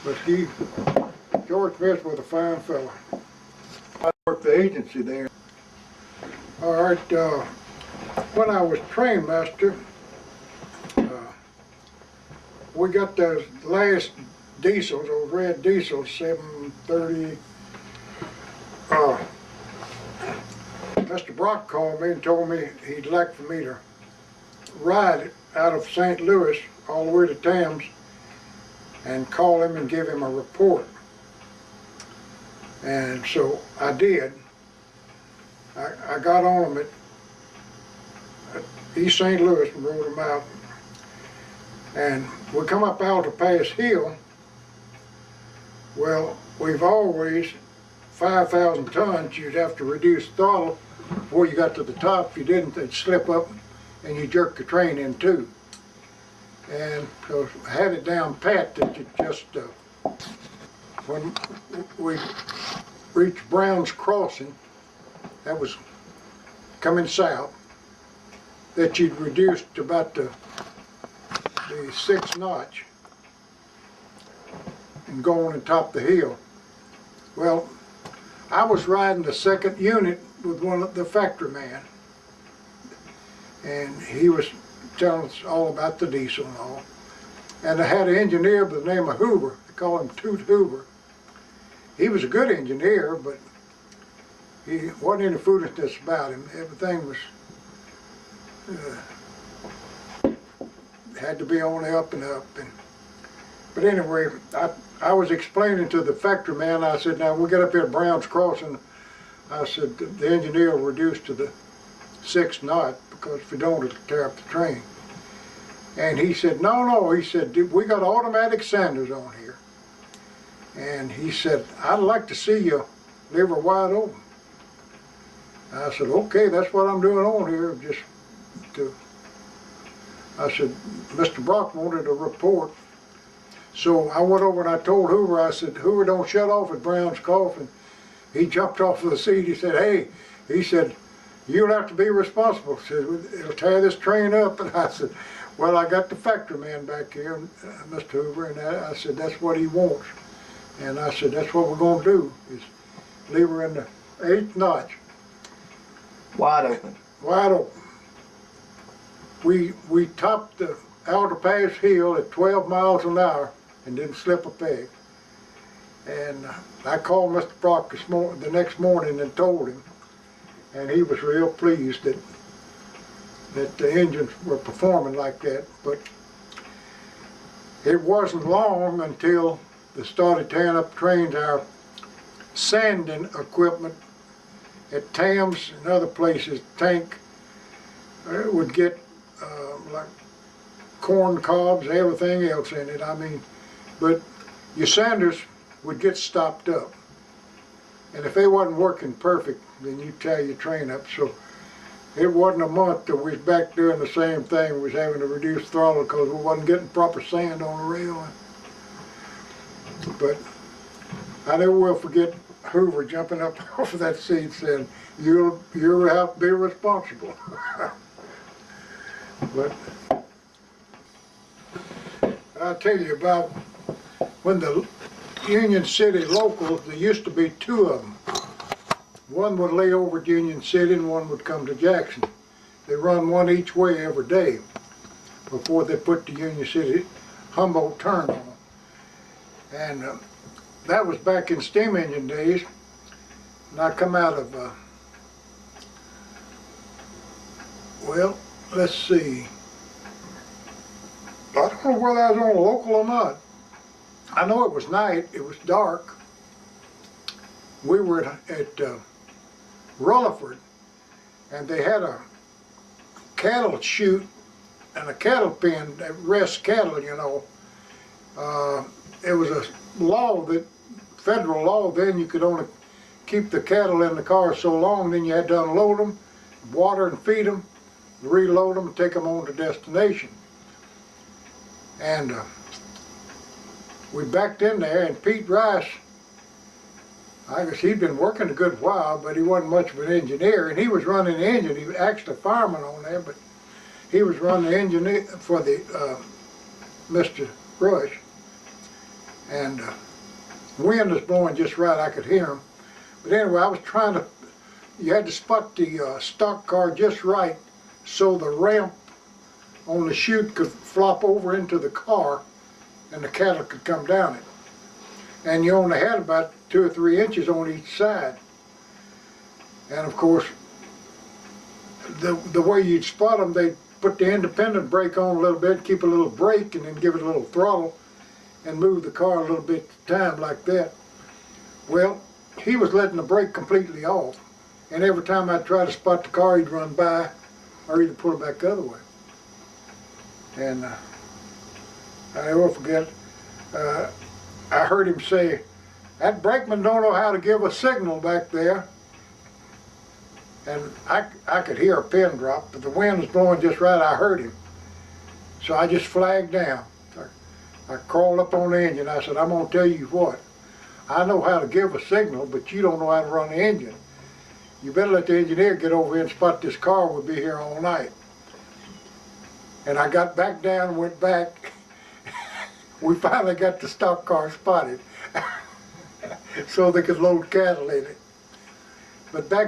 But George Smith was a fine fellow. I worked the agency there. All right, when I was train master, we got those last diesels, those red diesels, 730. Mr. Brock called me and told me he'd like for me to ride it out of St. Louis all the way to Thames and call him and give him a report. And so I did. I got on them at East St. Louis and rode them out. And we come up Alta Pass Hill. Well, we've always, 5,000 tons, you'd have to reduce throttle before you got to the top. If you didn't, they'd slip up and you jerk the train in two. And so I had it down pat that you just, when we reached Brown's Crossing, that was coming south, that you'd reduce to about the 6th notch and go on and top the hill. Well, I was riding the 2nd unit with one of the factory man, and he was telling us all about the diesel and all. And I had an engineer by the name of Hoover. They call him Toot Hoover. He was a good engineer, but he wasn't any foolishness about him. Everything was had to be on the up and up. But anyway, I was explaining to the factory man. I said, now we got up here at Brown's Crossing. I said the engineer will reduce to the 6th knot, because if you don't, it'll tear up the train. And he said, no, he said, we got automatic sanders on here. And he said, I'd like to see you liver wide open. I said, okay, that's what I'm doing on here. I said, Mr. Brock wanted a report. So I went over and I told Hoover, I said, Hoover, don't shut off at Brown's Coffin. He jumped off of the seat. He said, hey, he said, you'll have to be responsible. He said, it'll tear this train up. And I said, well, I got the factory man back here, Mr. Hoover, and I said, that's what he wants. And I said, that's what we're going to do, is leave her in the 8th notch. Wide open. Wide open. We topped the Alta Pass Hill at 12 miles an hour and didn't slip a peg. And I called Mr. Brock the next morning and told him, and he was real pleased that the engines were performing like that. But it wasn't long until they started tearing up trains. Our sanding equipment at Thames and other places, tank, would get like corn cobs, everything else in it. I mean, but your sanders would get stopped up. And if they wasn't working perfect, then you tear your train up. So it wasn't a month that we was back doing the same thing. We was having to reduce throttle because we wasn't getting proper sand on the rail. But I never will forget Hoover jumping up off of that seat saying, you'll have to be responsible. But I'll tell you about when the Union City locals, there used to be 2 of them. One would lay over at Union City and one would come to Jackson. They run one each way every day before they put the Union City Humboldt turn on. And that was back in steam engine days. And I come out of, well, let's see. I don't know whether I was on a local or not. I know it was night, it was dark. We were at Rutherford, and they had a cattle chute and a cattle pen that rests cattle, you know. It was a law, that federal law then, you could only keep the cattle in the car so long, then you had to unload them, water and feed them, reload them, and take them on to destination. And we backed in there, and Pete Rice, I guess he'd been working a good while, but he wasn't much of an engineer, and he was running the engine. He was actually a fireman on there, but he was running the engine for the Mr. Rush. and wind was blowing just right. I could hear them. But anyway, I was trying to, you had to spot the stock car just right so the ramp on the chute could flop over into the car and the cattle could come down it. And you only had about 2 or 3 inches on each side. And of course, the way you'd spot them, they'd put the independent brake on a little bit, keep a little brake, and then give it a little throttle and move the car a little bit at a time like that. Well, he was letting the brake completely off, and every time I'd try to spot the car, he'd run by or either pull it back the other way. And I never forget, I heard him say, "That brakeman don't know how to give a signal back there." And I could hear a pin drop, but the wind was blowing just right. I heard him. So I just flagged down. I crawled up on the engine. I said, "I'm going to tell you what. I know how to give a signal, but you don't know how to run the engine. You better let the engineer get over here and spot this car. We'll be here all night." And I got back down and went back. We finally got the stock car spotted so they could load cattle in it. But back